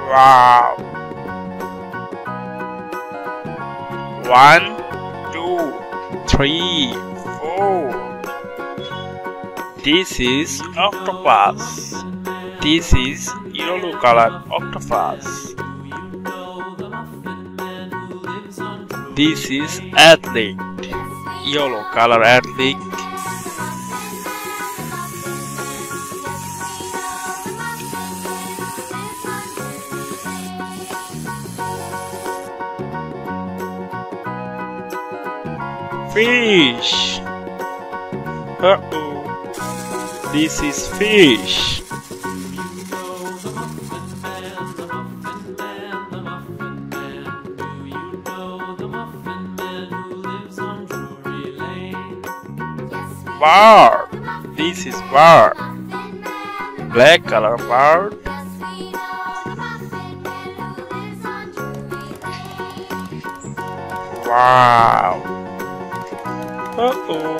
Wow. 1, 2, 3, 4. This is octopus. This is yellow colored octopus. This is athlete. Yellow color athlete. Fish. Uh-oh. This is fish. Bird. This is bird. Black color bird. Wow. Uh-oh.